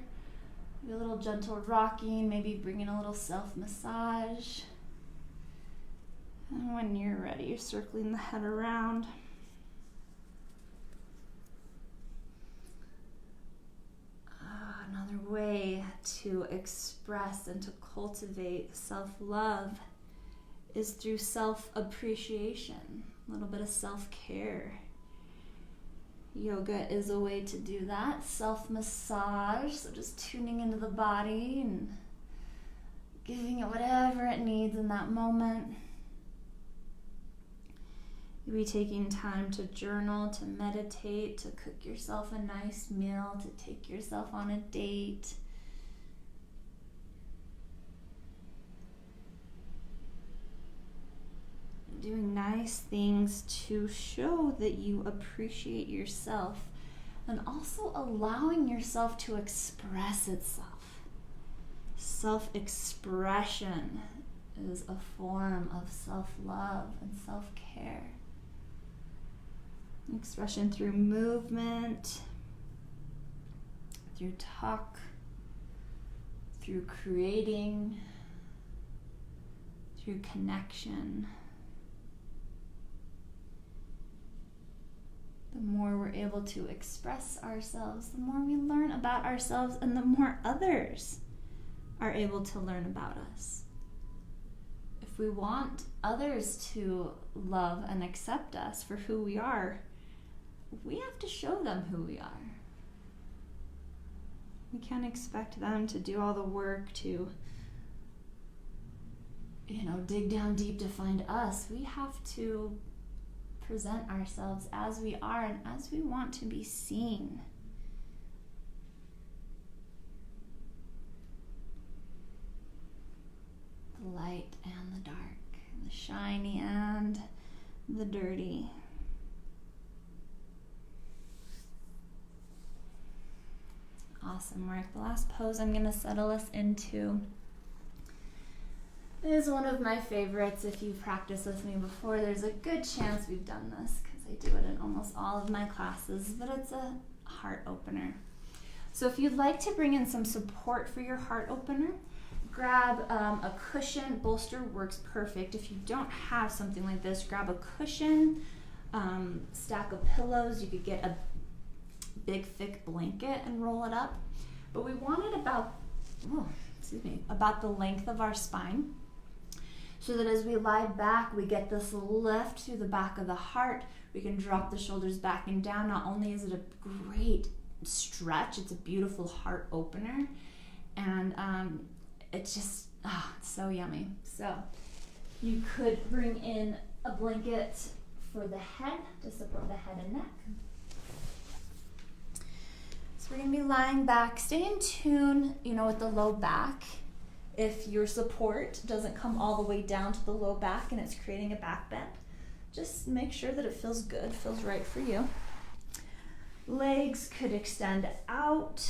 Maybe a little gentle rocking, maybe bring in a little self-massage. And when you're ready, you're circling the head around. Another way to express and to cultivate self-love is through self-appreciation. A little bit of self-care. Yoga is a way to do that. Self-massage, so just tuning into the body and giving it whatever it needs in that moment. You'll be taking time to journal, to meditate, to cook yourself a nice meal, to take yourself on a date. Doing nice things to show that you appreciate yourself, and also allowing yourself to express itself. Self-expression is a form of self-love and self-care. Expression through movement, through talk, through creating, through connection. The more we're able to express ourselves, the more we learn about ourselves, and the more others are able to learn about us. If we want others to love and accept us for who we are, we have to show them who we are. We can't expect them to do all the work to, dig down deep to find us. We have to present ourselves as we are and as we want to be seen. The light and the dark, the shiny and the dirty. Awesome work. The last pose I'm going to settle us into is one of my favorites. If you've practiced with me before, there's a good chance we've done this because I do it in almost all of my classes, but it's a heart opener. So if you'd like to bring in some support for your heart opener, grab a cushion. Bolster works perfect. If you don't have something like this, grab a cushion, stack of pillows. You could get a big thick blanket and roll it up. But we want it about the length of our spine, so that as we lie back, we get this lift through the back of the heart. We can drop the shoulders back and down. Not only is it a great stretch, it's a beautiful heart opener, and it's just, it's so yummy. So you could bring in a blanket for the head to support the head and neck. So we're going to be lying back. Stay in tune, with the low back. If your support doesn't come all the way down to the low back and it's creating a back bend, just make sure that it feels good, feels right for you. Legs could extend out.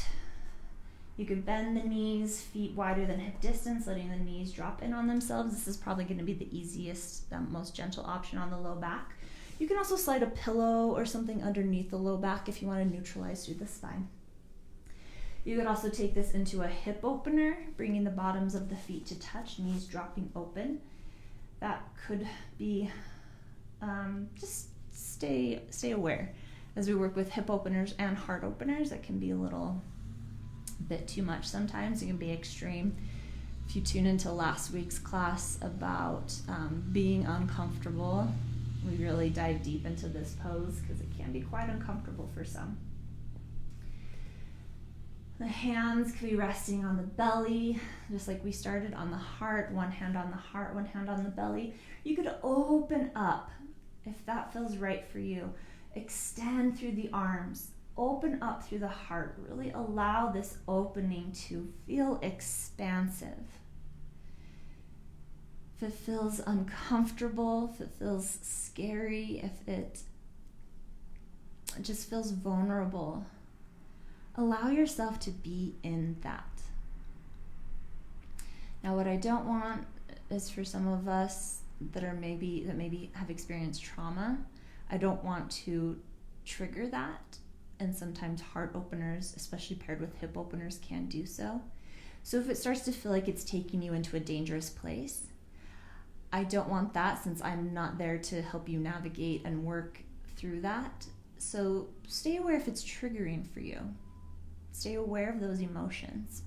You could bend the knees, feet wider than hip distance, letting the knees drop in on themselves. This is probably going to be the easiest, most gentle option on the low back. You can also slide a pillow or something underneath the low back if you want to neutralize through the spine. You could also take this into a hip opener, bringing the bottoms of the feet to touch, knees dropping open. That could be, just stay aware. As we work with hip openers and heart openers, that can be a little bit too much sometimes. It can be extreme. If you tune into last week's class about being uncomfortable, we really dive deep into this pose because it can be quite uncomfortable for some. The hands could be resting on the belly, just like we started on the heart. One hand on the heart, one hand on the belly. You could open up if that feels right for you. Extend through the arms. Open up through the heart. Really allow this opening to feel expansive. If it feels uncomfortable, if it feels scary, if it just feels vulnerable, allow yourself to be in that. Now, what I don't want is for some of us that maybe have experienced trauma, I don't want to trigger that. And sometimes heart openers, especially paired with hip openers, can do so. So if it starts to feel like it's taking you into a dangerous place, I don't want that, since I'm not there to help you navigate and work through that. So stay aware if it's triggering for you. Stay aware of those emotions.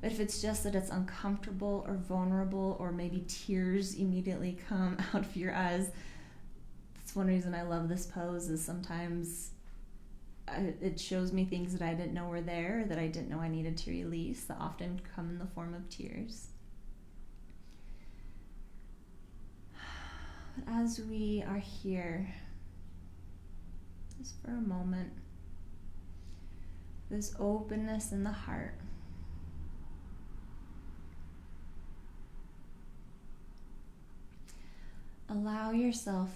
But if it's just that it's uncomfortable or vulnerable, or maybe tears immediately come out of your eyes, It's one reason I love this pose is sometimes it shows me things that I didn't know were there, that I didn't know I needed to release, that often come in the form of tears. But as we are here, just for a moment, this openness in the heart, allow yourself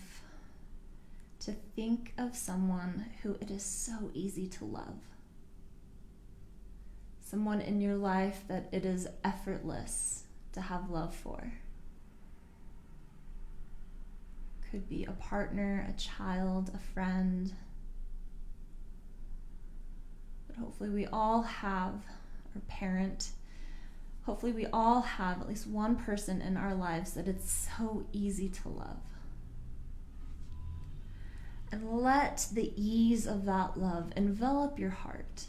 to think of someone who it is so easy to love. Someone in your life that it is effortless to have love for. Could be a partner, a child, a friend. But hopefully we all have, or parent, hopefully we all have at least one person in our lives that it's so easy to love. And let the ease of that love envelop your heart.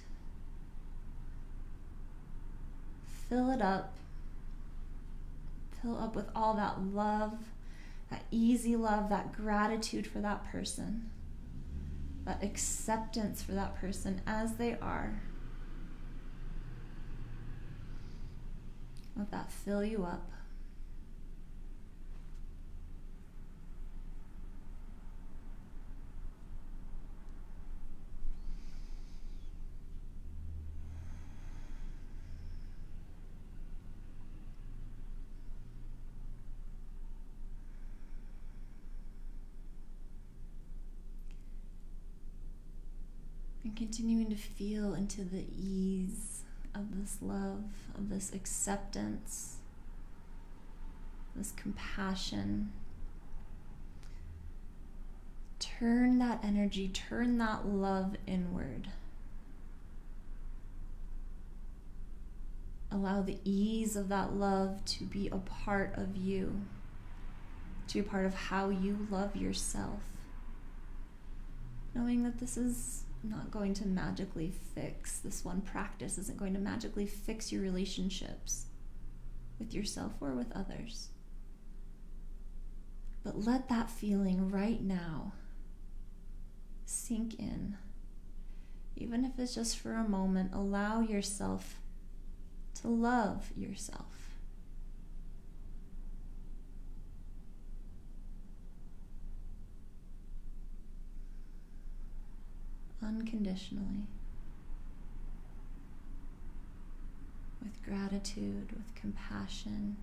Fill it up. Fill up with all that love, that easy love, that gratitude for that person, that acceptance for that person as they are. Let that fill you up. And continuing to feel into the ease of this love, of this acceptance, this compassion. Turn that energy, turn that love inward. Allow the ease of that love to be a part of you, to be a part of how you love yourself. Knowing that this is not going to magically fix, this one practice isn't going to magically fix your relationships with yourself or with others. But let that feeling right now sink in. Even if it's just for a moment, allow yourself to love yourself. Unconditionally, with gratitude, with compassion.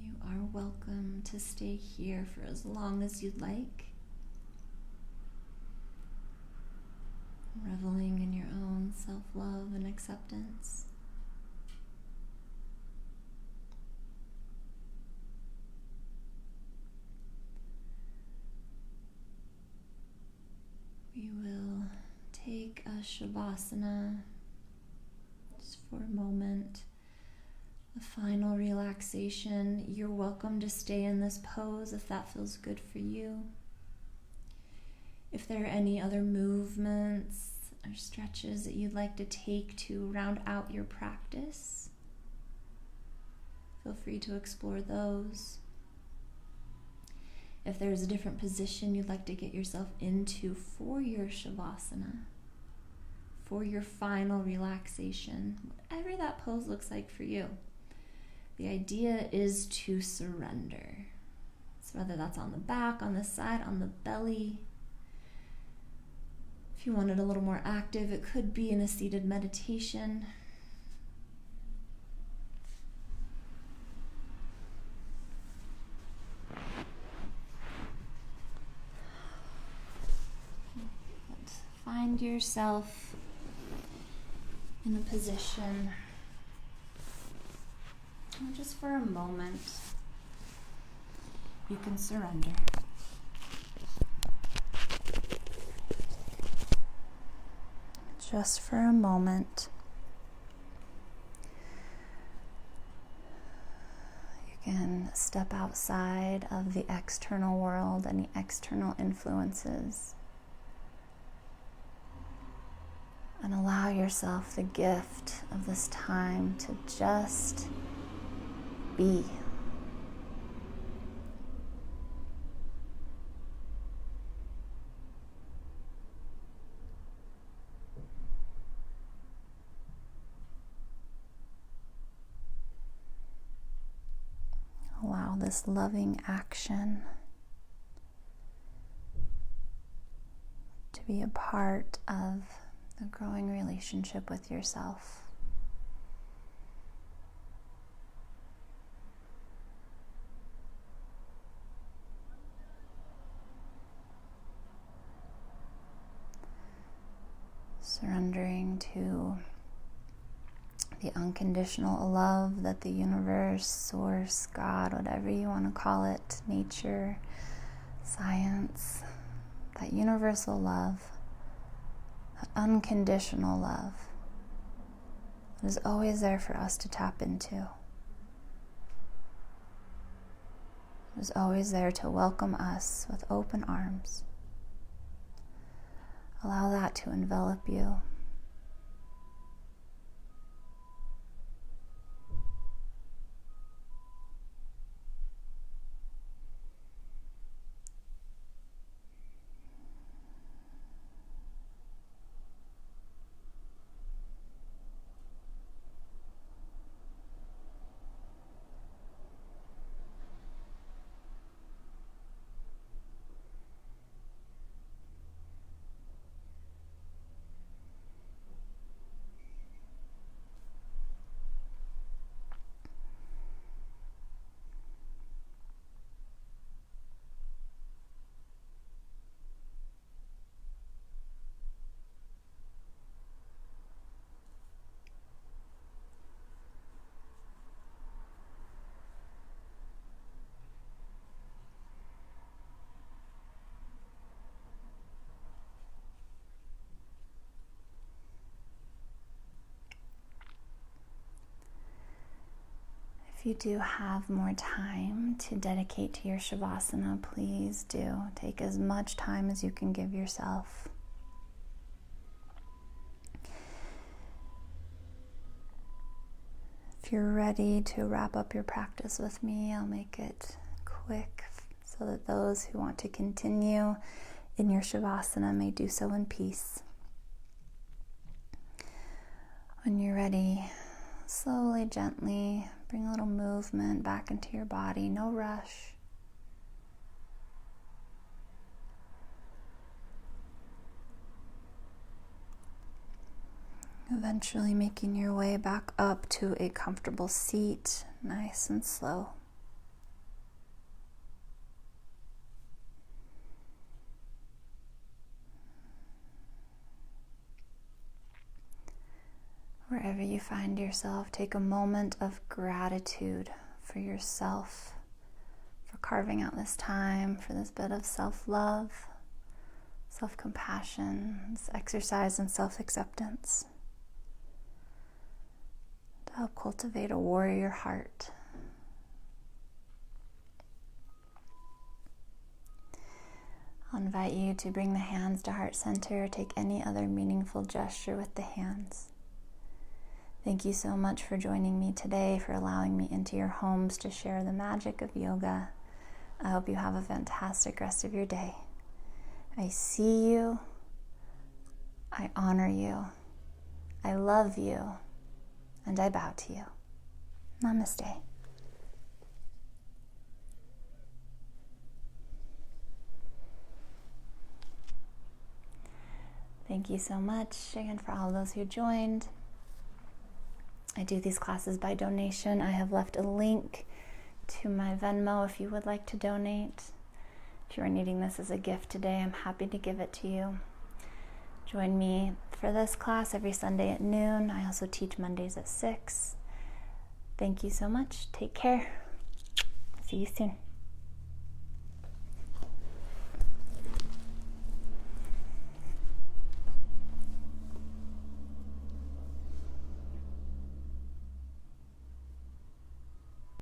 You are welcome to stay here for as long as you'd like, reveling in your own self-love and acceptance. We will take a Shavasana just for a moment. A final relaxation. You're welcome to stay in this pose if that feels good for you. If there are any other movements or stretches that you'd like to take to round out your practice, feel free to explore those. If there's a different position you'd like to get yourself into for your Shavasana, for your final relaxation, whatever that pose looks like for you. The idea is to surrender. So whether that's on the back, on the side, on the belly. If you want it a little more active, it could be in a seated meditation. find yourself in a position, just for a moment, you can surrender. Just for a moment, you can step outside of the external world, any external influences, and allow yourself the gift of this time to just be. Allow this loving action to be a part of the growing relationship with yourself. Surrendering to the unconditional love that the universe, source, God, whatever you want to call it, nature, science, that universal love, that unconditional love that is always there for us to tap into. It is always there to welcome us with open arms. Allow that to envelop you. If you do have more time to dedicate to your Shavasana, please do. Take as much time as you can give yourself. If you're ready to wrap up your practice with me, I'll make it quick so that those who want to continue in your Shavasana may do so in peace. When you're ready, slowly, gently, bring a little movement back into your body, no rush. Eventually making your way back up to a comfortable seat, nice and slow. Wherever you find yourself, take a moment of gratitude for yourself, for carving out this time, for this bit of self-love, self-compassion, this exercise in self-acceptance, to help cultivate a warrior heart. I'll invite you to bring the hands to heart center, or take any other meaningful gesture with the hands. Thank you so much for joining me today, for allowing me into your homes to share the magic of yoga. I hope you have a fantastic rest of your day. I see you. I honor you. I love you. And I bow to you. Namaste. Thank you so much again for all those who joined. I do these classes by donation. I have left a link to my Venmo if you would like to donate. If you are needing this as a gift today, I'm happy to give it to you. Join me for this class every Sunday at noon. I also teach Mondays at 6. Thank you so much. Take care. See you soon.